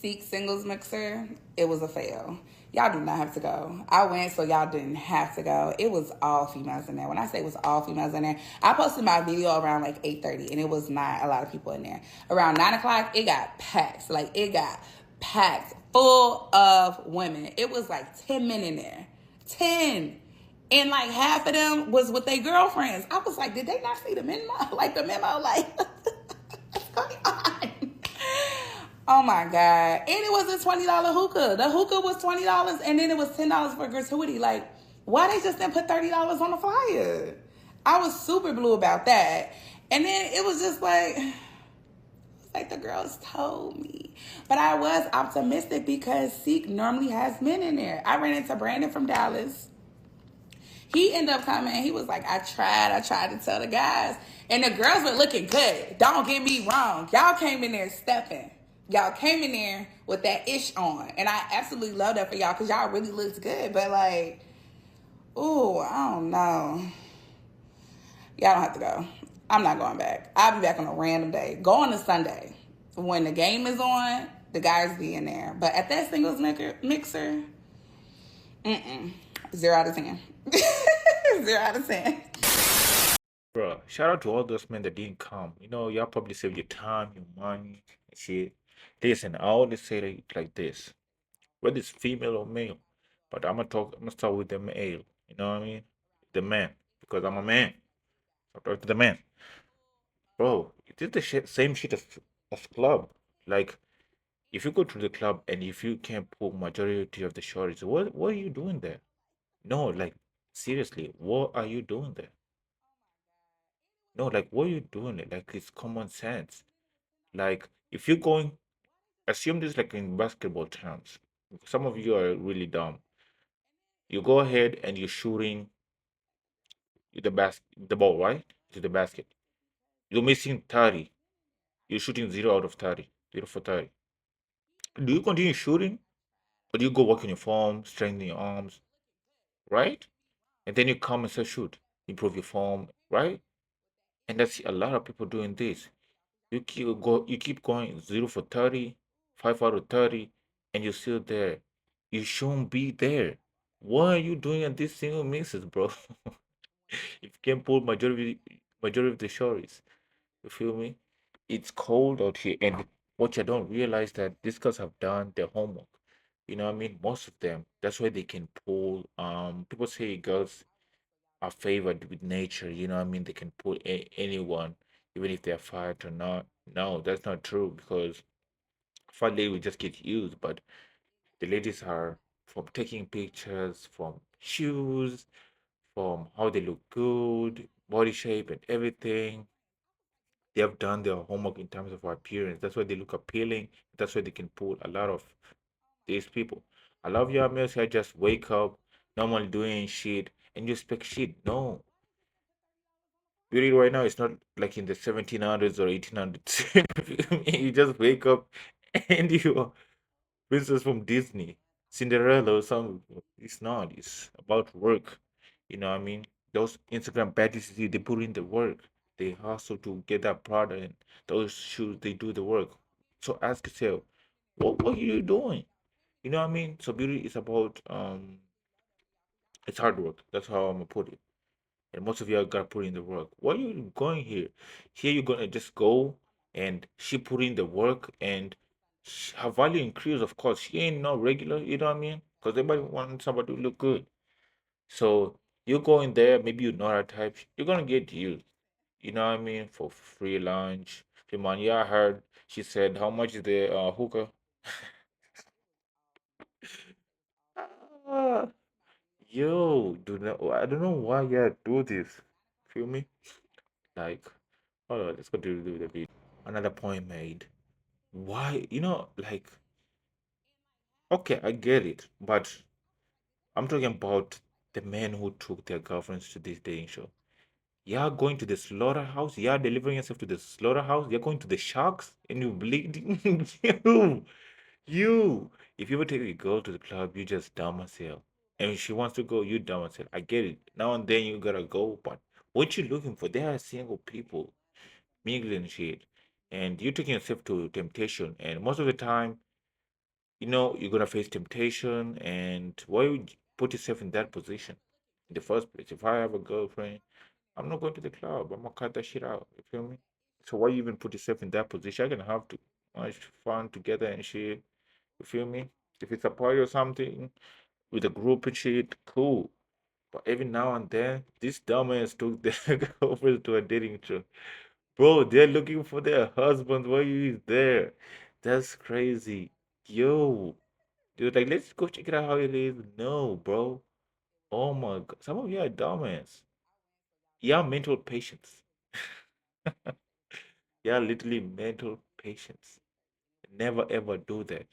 Seek Singles Mixer, it was a fail. Y'all do not have to go. I went, so y'all didn't have to go. It was all females in there. When I say it was all females in there, I posted my video around like 8:30, and it was not a lot of people in there. Around 9 o'clock, it got packed. Like it got packed, full of women. It was like 10 men in there, 10, and like half of them was with their girlfriends. I was like, did they not see the memo? Like the memo, like what's going on? Oh my God. And it was a $20 hookah. The hookah was $20 and then it was $10 for gratuity. Like, why they just didn't put $30 on the flyer? I was super blue about that. And then it was just like the girls told me. But I was optimistic because Seek normally has men in there. I ran into Brandon from Dallas. He ended up coming. He was like, I tried to tell the guys. And the girls were looking good. Don't get me wrong. Y'all came in there stepping. Y'all came in there with that ish on. And I absolutely love that for y'all because y'all really looked good. But like, ooh, I don't know. Y'all don't have to go. I'm not going back. I'll be back on a random day. Go on a Sunday. When the game is on, the guys be in there. But at that singles mixer, 0 out of 10. 0 out of 10. Bro, shout out to all those men that didn't come. Y'all probably saved your time, your money, and shit. Listen, I always say it like this, whether it's female or male, but I'm gonna start with the male. You know what I mean? The man, because I'm a man. So talk to the man, bro. It is the same shit as club. Like, if you go to the club and if you can't pull majority of the shorties, what are you doing there? No, like seriously, what are you doing there? No, like what are you doing it? Like it's common sense. Like if you're going, assume this like in basketball terms. Some of you are really dumb. You go ahead and you're shooting the ball, right? To the basket. You're missing 30. You're shooting 0 out of 30. 0 for 30. Do you continue shooting? Or do you go work on your form, strengthen your arms, right? And then you come and say shoot, improve your form, right? And that's a lot of people doing this. You keep going 0 for 30, 5 out of 30, and you're still there. You shouldn't be there. What are you doing at this single misses, bro? If you can't pull majority of the shorties, you feel me? It's cold out here, and what you don't realize that these guys have done their homework. You know what I mean? Most of them. That's why they can pull. People say girls are favored with nature. You know what I mean? They can pull anyone, even if they're fat or not. No, that's not true because fat lady will just get used, but the ladies are from taking pictures, from shoes, from how they look good, body shape, and everything. They have done their homework in terms of appearance. That's why they look appealing. That's why they can pull a lot of these people. A lot of your males here just wake up, normally doing shit, and you expect shit. No. Beauty right now is not like in the 1700s or 1800s. You just wake up and you're princess from Disney, Cinderella or something. It's not. It's about work. You know what I mean? Those Instagram baddies, they put in the work. They hustle to get that product and those shoes, they do the work. So ask yourself, what are you doing? You know what I mean? So beauty is about it's hard work. That's how I'm gonna put it. And most of y'all gotta put in the work. Why are you going here? Here you're gonna just go and she put in the work and her value increase. Of course, she ain't no regular. You know what I mean? Because everybody wants somebody to look good. So you go in there. Maybe you're not her type. You're gonna get used. You know what I mean? For free lunch, free money. Yeah, I heard she said, "How much is the hookah?" Ah, yo, do not. I don't know why you do this. Feel me? Like, hold on, let's continue with the video. Another point made. Why, like, okay, I get it, but I'm talking about the men who took their girlfriends to this dating show. You're going to the slaughterhouse, you're delivering yourself to the slaughterhouse, you're going to the sharks, and you're bleeding. You, if you ever take a girl to the club, you just dumb herself. And if she wants to go, you dumb herself. I get it. Now and then you gotta go, but what you looking for? They are single people mingling shit, and you're taking yourself to temptation. And most of the time, you're gonna face temptation, and why would you put yourself in that position in the first place? If I have a girlfriend, I'm not going to the club. I'm gonna cut that shit out. You feel me? So why you even put yourself in that position? You're gonna have to much fun together and shit. You feel me? If it's a party or something with a group and shit, cool. But every now and then, this dumbass took their girlfriend to a dating show. Bro, they're looking for their husband while you is there. That's crazy. Yo, dude, like, let's go check it out how it is. No, bro. Oh my God. Some of you are dumbass. Yeah, mental patience. Yeah, literally mental patience. Never ever do that.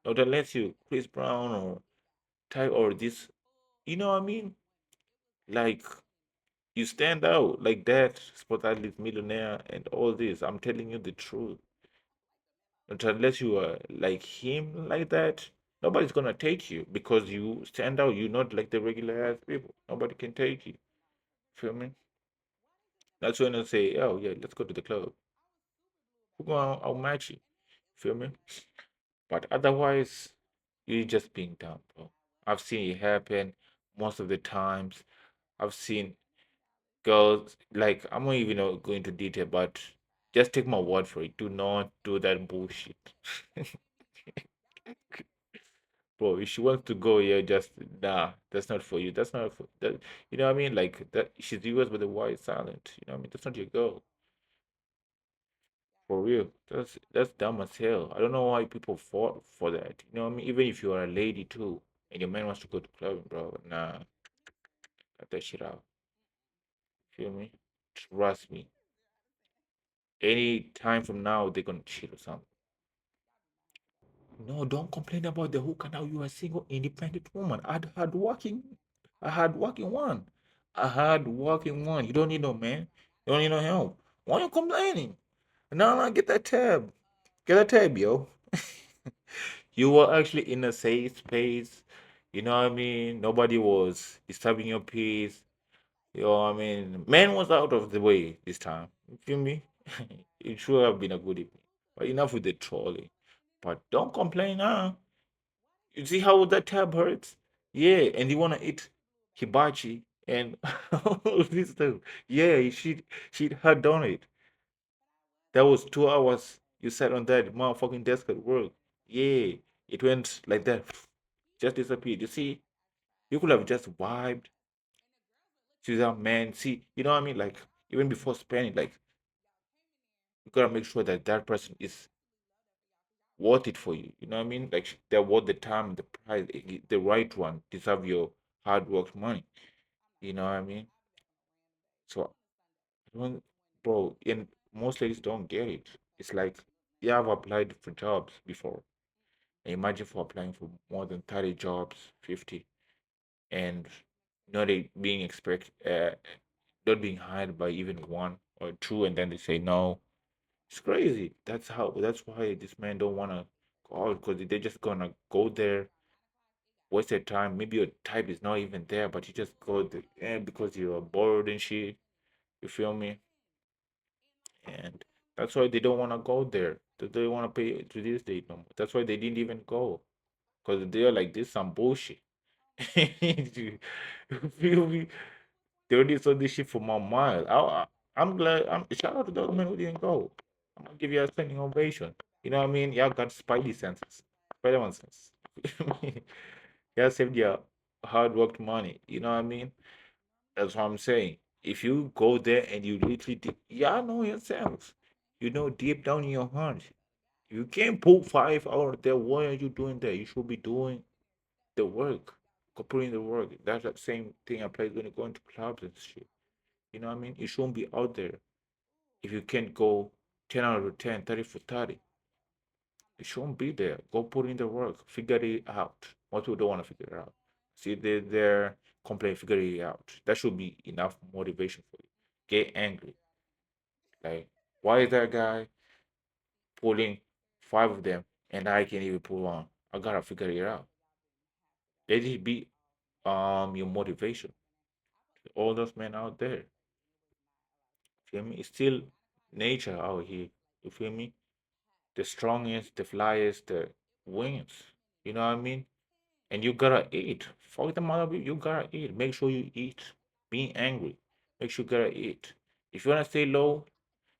Not unless you Chris Brown or Ty or this, you know what I mean? Like, you stand out like that, sport athlete, millionaire, and all this. I'm telling you the truth. Not unless you are like him like that, nobody's gonna take you because you stand out. You're not like the regular ass people. Nobody can take you. Feel me? That's when I say, oh yeah, let's go to the club. Who gonna outmatch you? Feel me? But otherwise, you're just being dumb, bro. I've seen it happen most of the times. I've seen girls like I'm not even go into detail, but just take my word for it. Do not do that bullshit. Bro, if she wants to go, yeah, just nah, that's not for you. That's not for that. You know what I mean? Like that, she's yours, but the why is silent. You know what I mean? That's not your girl, for real. That's dumb as hell. I don't know why people fought for that. You know what I mean? Even if you are a lady too, and your man wants to go to clubbing, bro, nah, cut that shit out. Feel me? Trust me. Any time from now, they're gonna cheat or something. No, don't complain about the hooker now. You are a single, independent woman. A hard working one. A hard working one. You don't need no man. You don't need no help. Why are you complaining? No, no, get that tab. Get that tab, yo. You were actually in a safe space. You know what I mean? Nobody was disturbing your peace. You know what I mean? Man was out of the way this time. You feel me? It should have been a good evening. But enough with the trolling. But don't complain now. You see how that tab hurts? Yeah, and you wanna eat hibachi and all this stuff. Yeah, she had done it. That was 2 hours you sat on that motherfucking desk at work. Yeah, it went like that. Just disappeared. You see, you could have just vibed to that man. See, you know what I mean? Like, even before spending, like, you gotta make sure that that person is worth it for you. You know what I mean? Like, they're worth the time, the price, the right one, deserve your hard work money. You know what I mean? So, I don't, bro, and most ladies don't get it. It's like, yeah, I've applied for jobs before. Imagine for applying for more than 30 jobs, 50, and being not being hired by even one or two, and then they say no. It's crazy. That's why this man don't want to go out because they're just gonna go there, waste their time. Maybe your type is not even there, but you just go there because you're bored and shit. You feel me? And that's why they don't want to go there. They want to pay to this date no more. That's why they didn't even go because they're like this some bullshit. You feel me? They already saw this shit for my mind. I'm glad. Shout out to those men who didn't go. I'm gonna give you a standing ovation. You know what I mean? Y'all got spidey senses, Spider-Man sense. Y'all saved your hard worked money. You know what I mean? That's what I'm saying. If you go there and you literally, y'all know yourselves. You know deep down in your heart, you can't pull 5 hours there. Why are you doing that? You should be doing the work. Go put in the work. That's the same thing applies when you go into clubs and shit. You know what I mean? You shouldn't be out there if you can't go 10 out of 10, 30 for 30. You shouldn't be there. Go put in the work. Figure it out. Most people don't want to figure it out. See, they're there, complain, figure it out. That should be enough motivation for you. Get angry. Like, why is that guy pulling five of them and I can't even pull one? I gotta figure it out. Let it be your motivation. All those men out there. Feel me? It's still nature out here. You feel me? The strongest, the flyest, the wins. You know what I mean? And you gotta eat. Fuck the mother, you gotta eat. Make sure you eat. Being angry, make sure you gotta eat. If you wanna stay low,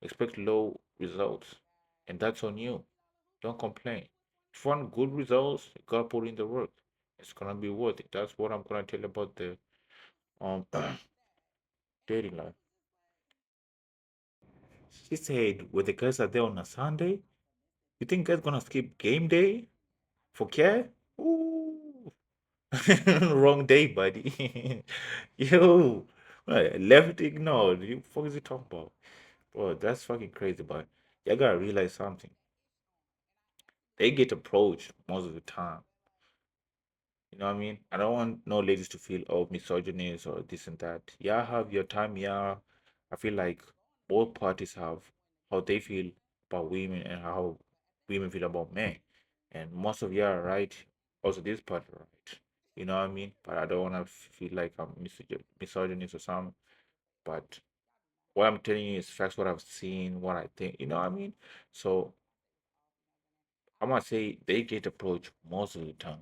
expect low results, and that's on you. Don't complain. If you want good results, you gotta put in the work. It's gonna be worth it. That's what I'm gonna tell you about the um dating life. She said, when the guys are there on a Sunday, you think guys gonna skip game day for care? Ooh. Wrong day, buddy. Yo, left ignored. You fuck is he talking about? Bro, that's fucking crazy, but you gotta realize something. They get approached most of the time. You know what I mean? I don't want no ladies to feel oh misogynist or this and that. Yeah, have your time. Yeah, I feel like both parties have how they feel about women and how women feel about men, and most of you are right. Also, this part are right. You know what I mean? But I don't want to feel like I'm misogynist or something. But what I'm telling you is facts. What I've seen, what I think. You know what I mean? So I'm gonna say they get approached most of the time.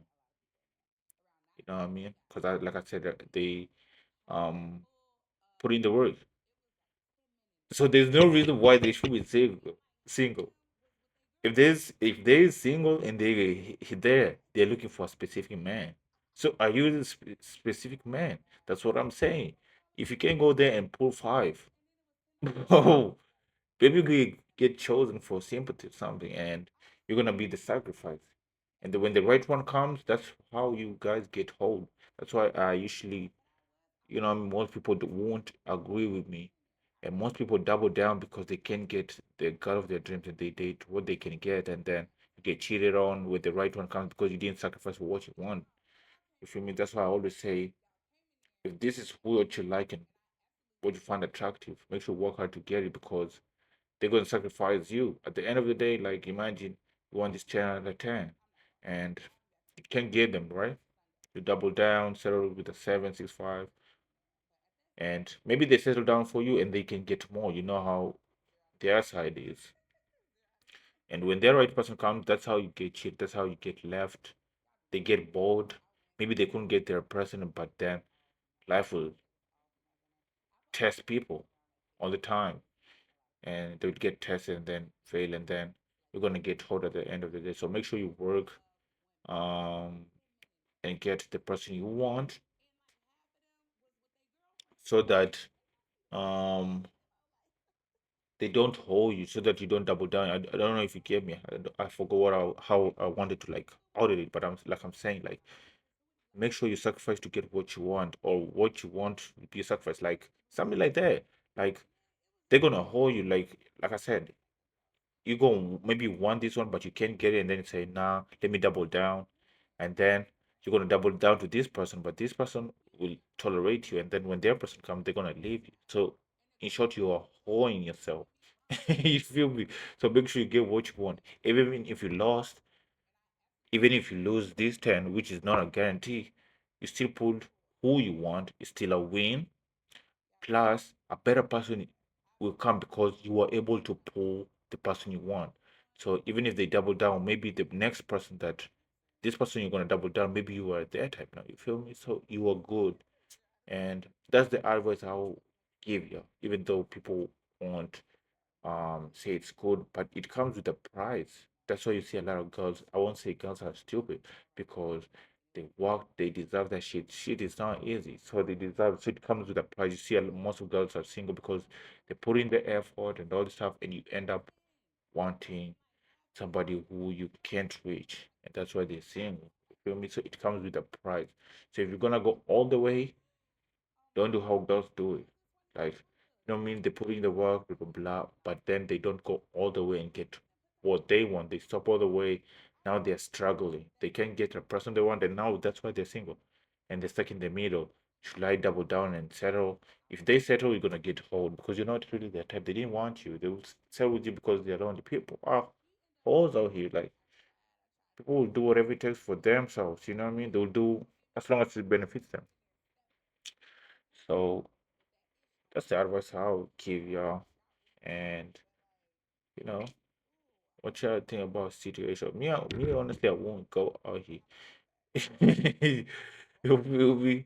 You know what I mean? Because like I said, they um put in the work. So there's no reason why they should be single. If they're single and they're looking for a specific man. So are you the specific man? That's what I'm saying. If you can go there and pull five, oh, maybe you get chosen for sympathy or something, and you're gonna be the sacrifice. And then when the right one comes, that's how you guys get hold. That's why I usually most people won't agree with me, and most people double down because they can't get the girl of their dreams and they date what they can get, and then you get cheated on with the right one comes because you didn't sacrifice for what you want. You feel me? That's why I always say, if this is what you like and what you find attractive, make sure you work hard to get it because they're going to sacrifice you. At the end of the day, like imagine you want this 10 out of 10 and you can't get them, right? You double down, settle with a 7, 6, 5, and maybe they settle down for you and they can get more. You know how their side is. And when their right person comes, that's how you get cheated. That's how you get left. They get bored. Maybe they couldn't get their person, but then life will test people all the time. And they would get tested and then fail, and then you're gonna get hurt at the end of the day. So make sure you work um and get the person you want so that um they don't hold you, so that you don't double down. I don't know if you get me. I forgot how I wanted to like audit it, but I'm saying like make sure you sacrifice to get what you want, or what you want to be sacrificed, like something like that. Like they're gonna hold you, like I said, you go maybe want this one, but you can't get it, and then you say, nah, let me double down, and then you're gonna double down to this person, but this person will tolerate you, and then when their person comes, they're gonna leave you. So in short, you are holding yourself. You feel me? So make sure you get what you want. Even if you lost, even if you lose this 10, which is not a guarantee, you still pulled who you want. It's still a win. Plus, a better person will come because you were able to pull the person you want. So even if they double down, maybe the next person that this person you're gonna double down, maybe you are their type now. You feel me? So you are good, and that's the advice I'll give you. Even though people won't say it's good, but it comes with a price. That's why you see a lot of girls. I won't say girls are stupid because they work, they deserve that shit. Shit is not easy, so they deserve. So it comes with a price. You see, most of girls are single because they put in the effort and all this stuff, and you end up wanting somebody who you can't reach, and that's why they're single. You feel me? So it comes with a price. So if you're gonna go all the way, don't do how girls do it. Like, you know what I mean? They put in the work, blah, blah, blah, but then they don't go all the way and get what they want. They stop all the way. Now they're struggling. They can't get a person they want, and now that's why they're single. And they're stuck in the middle. Should I double down and settle? If they settle, you're gonna get hold because you're not really their type. They didn't want you. They will settle with you because they're lonely. People are hoes out here. Like, people will do whatever it takes for themselves. You know what I mean? They'll do as long as it benefits them. So that's the advice I'll give y'all. And you know, What y'all think about situation? Me honestly, I won't go out here. It'll be,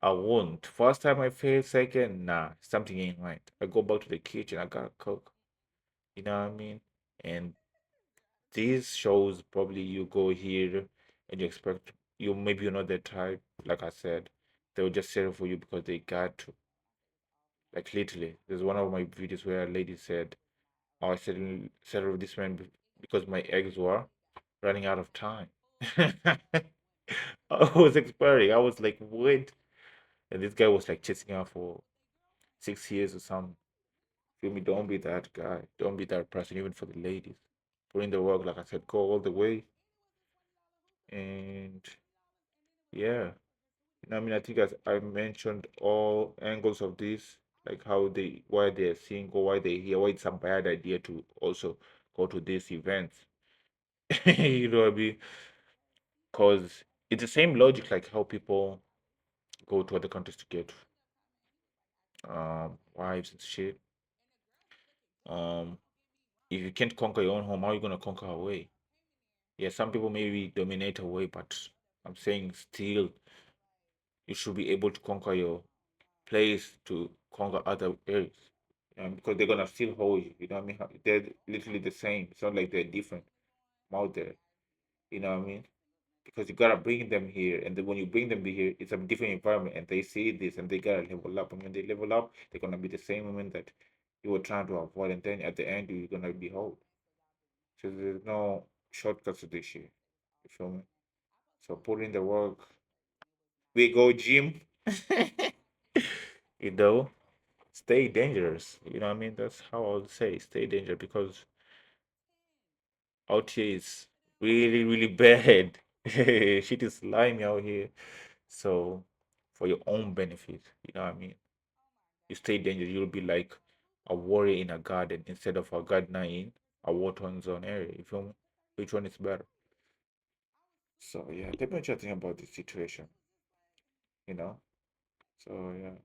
I won't. First time I fail, second, nah, something ain't right. I go back to the kitchen, I gotta cook. You know what I mean? And these shows, probably you go here and you expect, you maybe you're not that type. Like I said, they'll just settle for you because they got to. Like literally, there's one of my videos where a lady said, "Oh, I settled with this man because my eggs were running out of time." I was expiring. I was like, "What?" And this guy was like chasing her for 6 years or something. Feel me? Don't be that guy. Don't be that person, even for the ladies. Put in the work, like I said, go all the way. And yeah, you know, I mean, I think as I mentioned all angles of this, like why they're single, why they're here, why it's a bad idea to also go to these events. You know what I mean? Because it's the same logic like how people go to other countries to get wives and shit. Um, if you can't conquer your own home, how are you gonna conquer away? Yeah, some people maybe dominate away, but I'm saying still you should be able to conquer your place to conquer other areas. Because they're gonna still hold you. You know what I mean? They're literally the same. It's not like they're different out there. You know what I mean? Because you gotta bring them here, and then when you bring them here, it's a different environment, and they see this, and they gotta level up. And when they level up, they're gonna be the same women that you were trying to avoid, and then at the end, you're gonna be hold. So there's no shortcuts to this shit. You feel me? So put in the work. We go gym. You know, stay dangerous. You know what I mean? That's how I would say stay dangerous because out here is really, really bad. Shit is slimy out here. So, for your own benefit, you know what I mean? You stay dangerous. You'll be like a warrior in a garden instead of a gardener in a war-torn zone area. You feel me? Which one is better? So, yeah, tell me what you think about this situation, you know? So, yeah.